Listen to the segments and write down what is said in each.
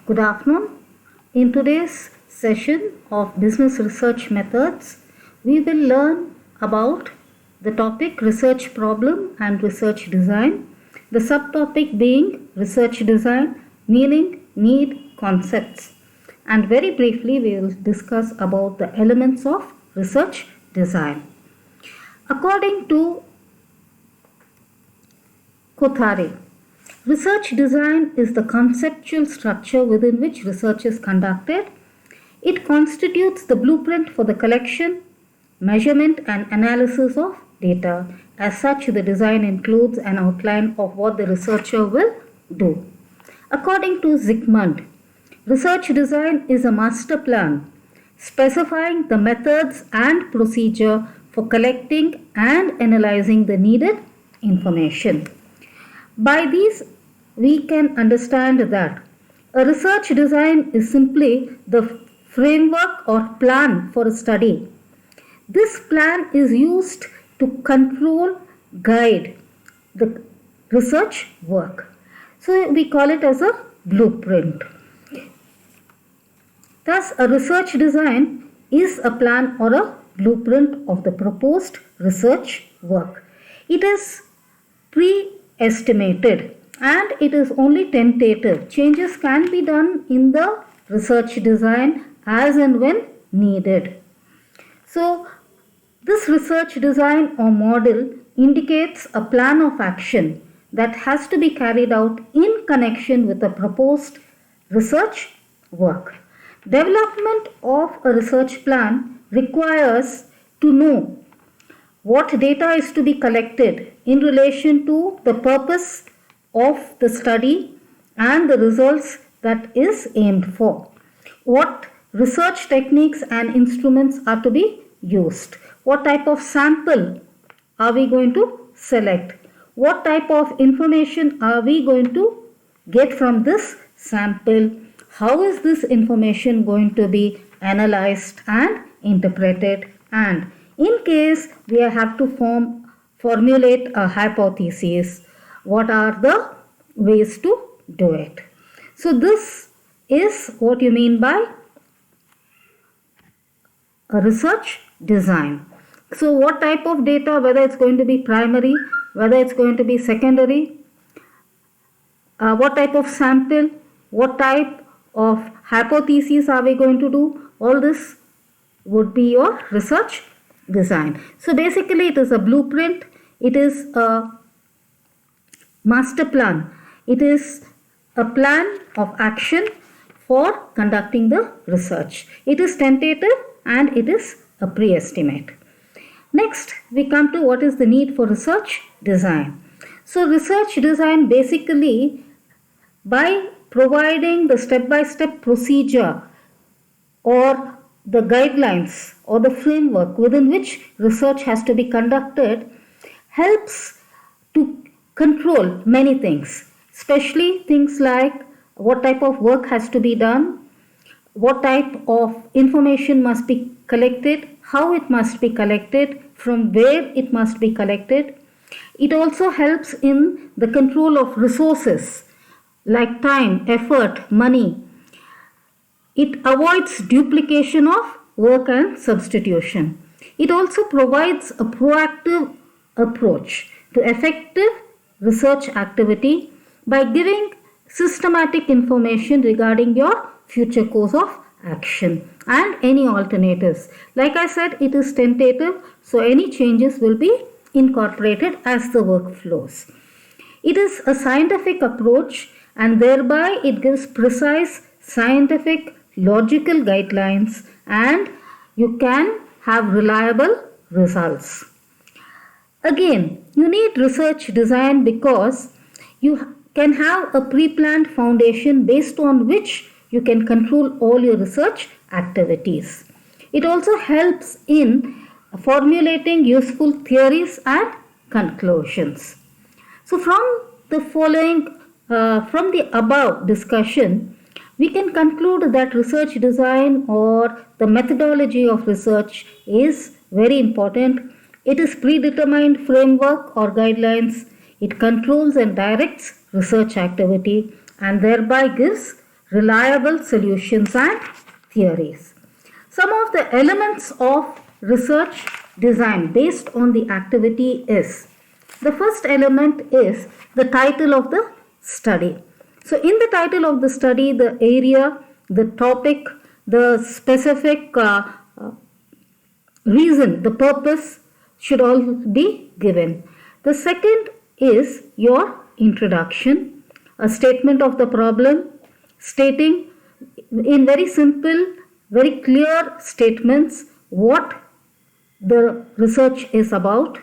Good afternoon. In today's session of Business Research Methods, we will learn about the topic Research Problem and Research Design. The subtopic being Research Design, Meaning, Need, Concepts. And very briefly, we will discuss about the elements of research design. According to Kothari, research design is the conceptual structure within which research is conducted. It constitutes the blueprint for the collection, measurement and analysis of data. As such, the design includes an outline of what the researcher will do. According to Zygmunt, research design is a master plan specifying the methods and procedure for collecting and analyzing the needed information. By these, we can understand that a research design is simply the framework or plan for a study. This plan is used to control, guide the research work. So we call it as a blueprint. Thus, a research design is a plan or a blueprint of the proposed research work. It is pre-estimated and it is only tentative. Changes can be done in the research design as and when needed. So, this research design or model indicates a plan of action that has to be carried out in connection with the proposed research work. Development of a research plan requires to know what data is to be collected in relation to the purpose of the study and the results that is aimed for. What research techniques and instruments are to be used. What type of sample are we going to select? What type of information are we going to get from this sample? How is this information going to be analyzed and interpreted? And in case we have to formulate a hypothesis, what are the ways to do it? So this is what you mean by a research design. So what type of data, whether it's going to be primary, whether it's going to be secondary, what type of sample, what type of hypotheses are we going to do, all this would be your research design. So basically it is a blueprint, it is a master plan, it is a plan of action for conducting the research. It is tentative and it is a pre-estimate. Next, we come to what is the need for research design. So research design basically, by providing the step-by-step procedure or the guidelines or the framework within which research has to be conducted, helps to control many things, especially things like what type of work has to be done, what type of information must be collected, how it must be collected, from where it must be collected. It also helps in the control of resources like time, effort, money. It avoids duplication of work and substitution. It also provides a proactive approach to effective research activity by giving systematic information regarding your future course of action and any alternatives. Like I said, it is tentative, so any changes will be incorporated as the work flows. It is a scientific approach and thereby it gives precise scientific logical guidelines and you can have reliable results. Again, you need research design because you can have a pre-planned foundation based on which you can control all your research activities. It also helps in formulating useful theories and conclusions. So from the above discussion, we can conclude that research design or the methodology of research is very important. It is predetermined framework or guidelines. It controls and directs research activity and thereby gives reliable solutions and theories. Some of the elements of research design based on the activity is, the first element is the title of the study. So in the title of the study, the area, the topic, the specific reason, the purpose should all be given. The second is your introduction, a statement of the problem, stating in very simple, very clear statements what the research is about.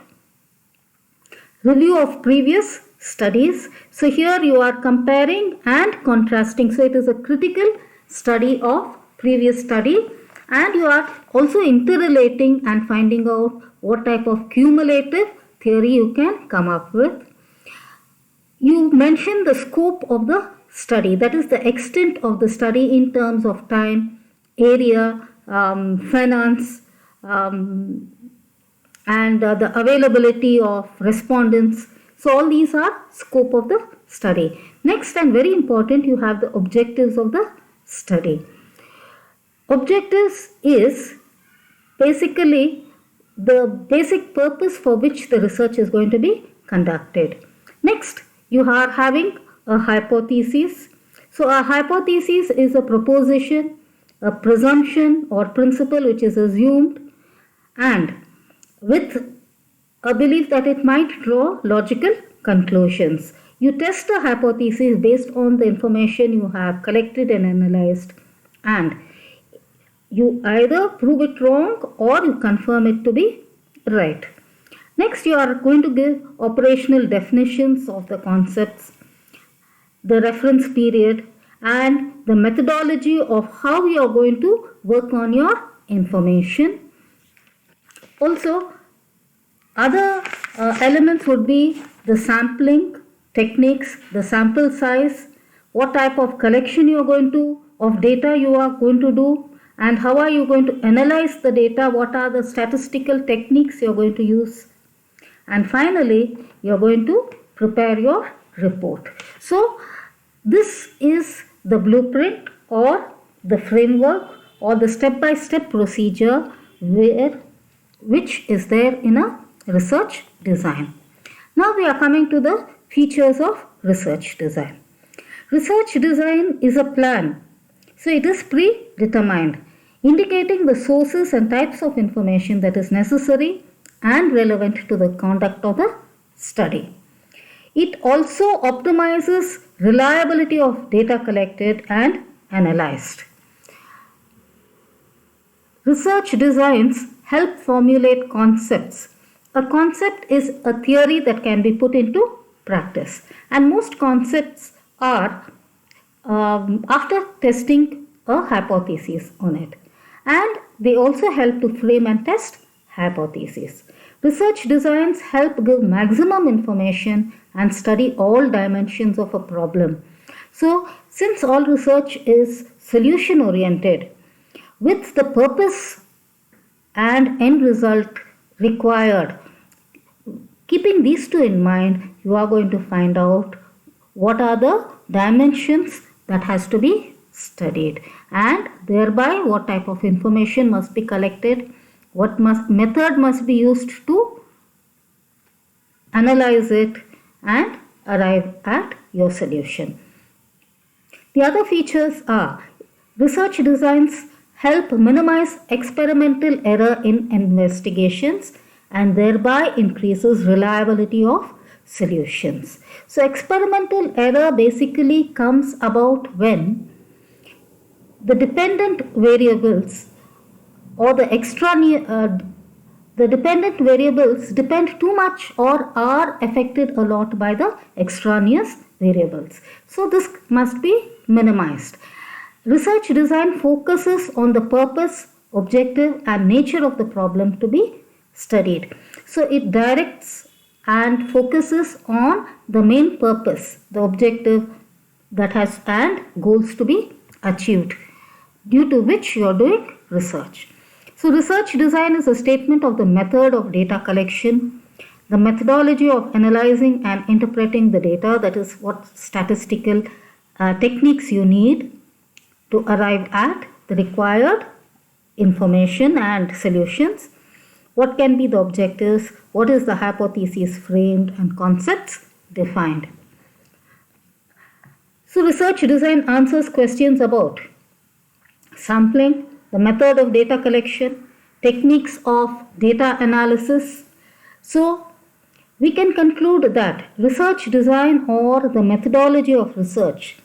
Review of previous studies. So here you are comparing and contrasting. So it is a critical study of previous study, and you are also interrelating and finding out what type of cumulative theory you can come up with. You mention the scope of the study, that is the extent of the study in terms of time, area, finance, and the availability of respondents. So all these are scope of the study. Next, and very important, you have the objectives of the study. Objectives is basically the basic purpose for which the research is going to be conducted. Next, you are having a hypothesis. So a hypothesis is a proposition, a presumption or principle which is assumed, and with a belief that it might draw logical conclusions. You test a hypothesis based on the information you have collected and analyzed, and you either prove it wrong or you confirm it to be right. Next, you are going to give operational definitions of the concepts, the reference period, and the methodology of how you are going to work on your information. Also, other elements would be the sampling techniques, the sample size, what type of collection you are going to, of data you are going to do, and how are you going to analyze the data, what are the statistical techniques you are going to use. And finally, you are going to prepare your report. So, this is the blueprint or the framework or the step-by-step procedure which is there in a research design. Now we are coming to the features of research design. Research design is a plan. So it is predetermined, indicating the sources and types of information that is necessary and relevant to the conduct of the study. It also optimizes reliability of data collected and analyzed. Research designs help formulate concepts. A concept is a theory that can be put into practice, and most concepts are after testing a hypothesis on it, and they also help to frame and test hypotheses. Research designs help give maximum information and study all dimensions of a problem. So, since all research is solution oriented, with the purpose and end result required, keeping these two in mind, you are going to find out what are the dimensions that has to be studied, and thereby what type of information must be collected, what method must be used to analyze it and arrive at your solution. The other features are research designs help minimize experimental error in investigations and thereby increases reliability of solutions. So experimental error basically comes about when the dependent variables or the dependent variables depend too much or are affected a lot by the extraneous variables. So this must be minimized. Research design focuses on the purpose, objective and nature of the problem to be studied. So it directs and focuses on the main purpose, the objective that has and goals to be achieved, due to which you are doing research. So research design is a statement of the method of data collection, the methodology of analyzing and interpreting the data, that is what statistical techniques you need, to arrive at the required information and solutions. What can be the objectives? What is the hypothesis framed and concepts defined? So research design answers questions about sampling, the method of data collection, techniques of data analysis. So we can conclude that research design or the methodology of research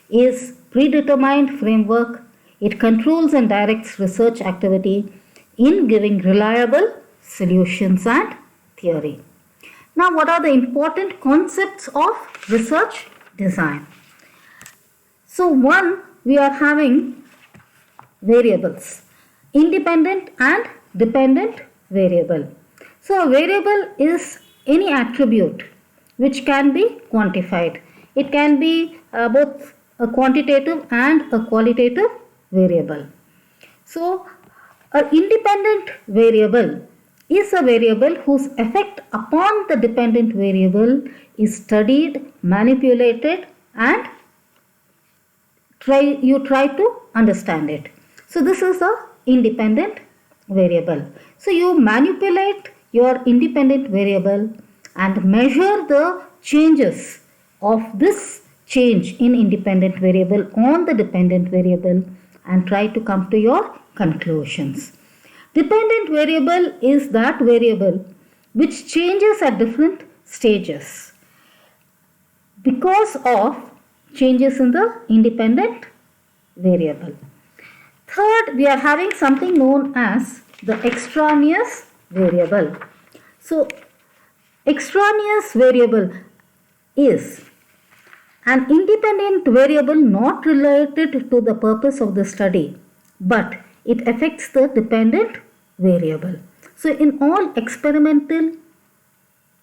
is predetermined framework. It controls and directs research activity in giving reliable solutions and theory. Now, what are the important concepts of research design? So, one, we are having variables, independent and dependent variable. So, a variable is any attribute which can be quantified. It can be both a quantitative and a qualitative variable. So, an independent variable is a variable whose effect upon the dependent variable is studied, manipulated, and you try to understand it. So this is a independent variable. So you manipulate your independent variable and measure the changes of this change in independent variable on the dependent variable and try to come to your conclusions. Dependent variable is that variable which changes at different stages because of changes in the independent variable. Third, we are having something known as the extraneous variable. So, extraneous variable is an independent variable not related to the purpose of the study, but it affects the dependent variable. So, in all experimental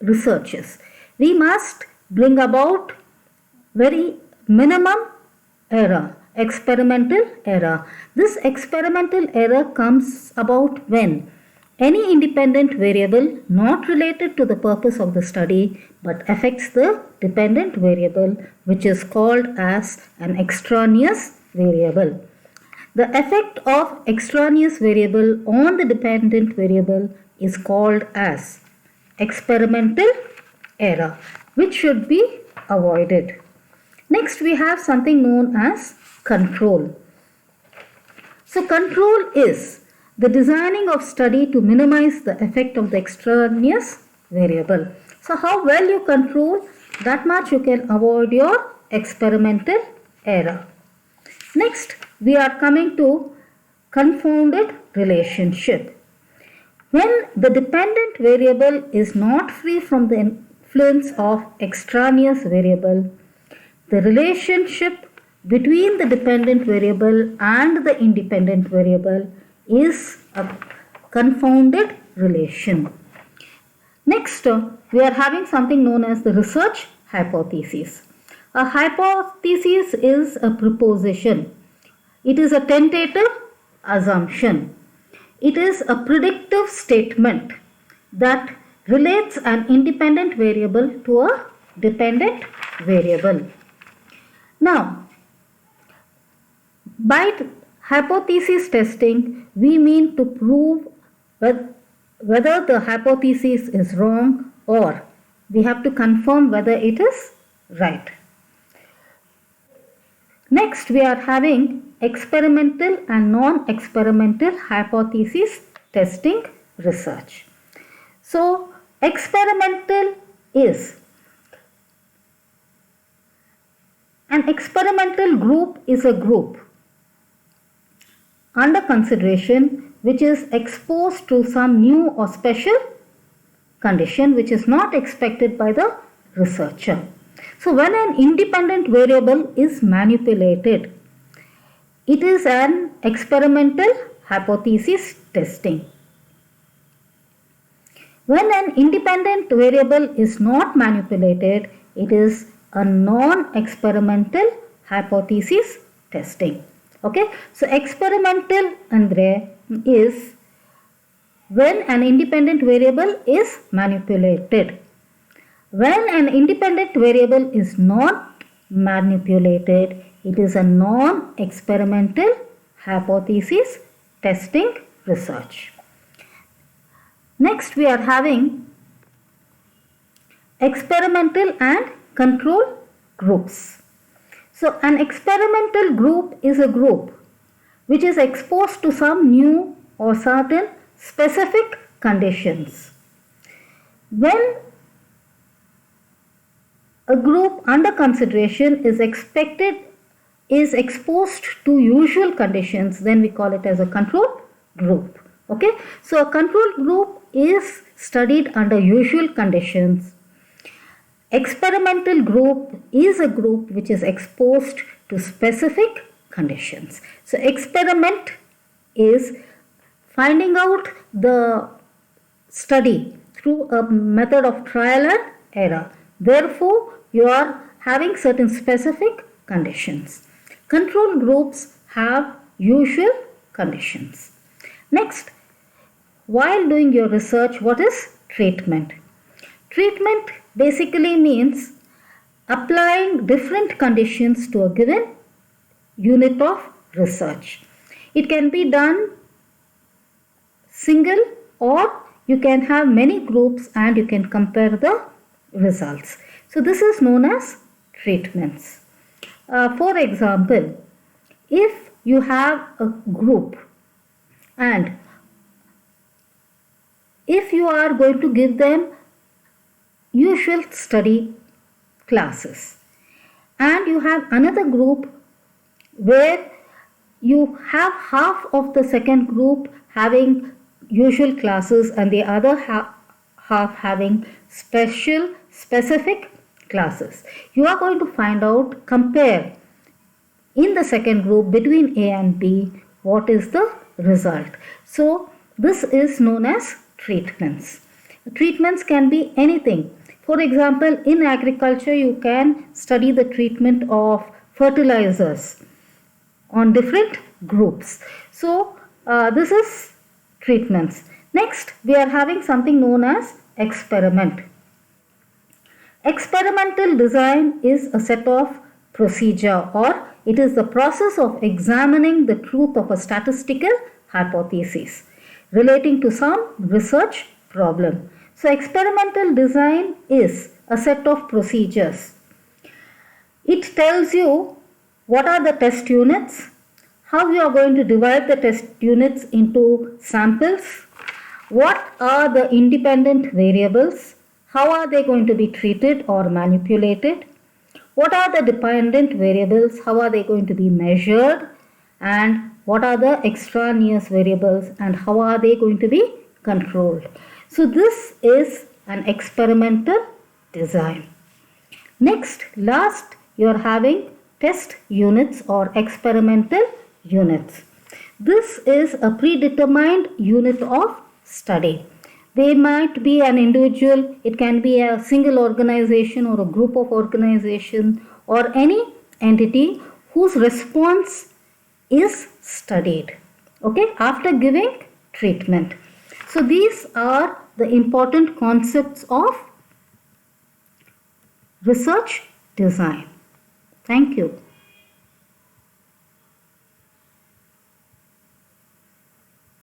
researches, we must bring about very minimum error, experimental error. This experimental error comes about when any independent variable not related to the purpose of the study but affects the dependent variable, which is called as an extraneous variable. The effect of extraneous variable on the dependent variable is called as experimental error, which should be avoided. Next, we have something known as control. So, control is the designing of study to minimize the effect of the extraneous variable. So, how well you control, that much you can avoid your experimental error. Next, we are coming to confounded relationship. When the dependent variable is not free from the influence of extraneous variable, the relationship between the dependent variable and the independent variable is a confounded relation. Next, we are having something known as the research hypothesis. A hypothesis is a proposition. It is a tentative assumption. It is a predictive statement that relates an independent variable to a dependent variable. Now, by hypothesis testing, we mean to prove whether the hypothesis is wrong or we have to confirm whether it is right. Next, we are having experimental and non-experimental hypothesis testing research. So, experimental is an experimental group is a group under consideration which is exposed to some new or special condition which is not expected by the researcher. So, when an independent variable is manipulated, it is an experimental hypothesis testing. When an independent variable is not manipulated, it is a non-experimental hypothesis testing. Okay, so experimental andre is when an independent variable is manipulated. When an independent variable is not manipulated, It is a non-experimental hypothesis testing research. Next, we are having experimental and control groups. So, an experimental group is a group which is exposed to some new or certain specific conditions. When a group under consideration is exposed to usual conditions, then we call it as a control group. Okay, so a control group is studied under usual conditions. Experimental group is a group which is exposed to specific conditions. So experiment is finding out the study through a method of trial and error. Therefore, you are having certain specific conditions. Control groups have usual conditions. Next, while doing your research, what is treatment? Treatment basically means applying different conditions to a given unit of research. It can be done single, or you can have many groups and you can compare the results. So this is known as treatments. For example, if you have a group and if you are going to give them usual study classes and you have another group where you have half of the second group having usual classes and the other half having specific classes, you are going to find out, compare in the second group between A and B, what is the result. So this is known as treatments. Treatments can be anything. For example, in agriculture, you can study the treatment of fertilizers on different groups. So this is treatments. Next, we are having something known as experiment. Experimental design is a set of procedure, or it is the process of examining the truth of a statistical hypothesis relating to some research problem. So experimental design is a set of procedures. It tells you what are the test units, how you are going to divide the test units into samples, what are the independent variables, how are they going to be treated or manipulated, what are the dependent variables, how are they going to be measured, and what are the extraneous variables and how are they going to be controlled. So this is an experimental design. Next, last, you are having test units or experimental units. This is a predetermined unit of study. They might be an individual, it can be a single organization or a group of organizations or any entity whose response is studied, okay, after giving treatment. So these are the important concepts of research design. Thank you.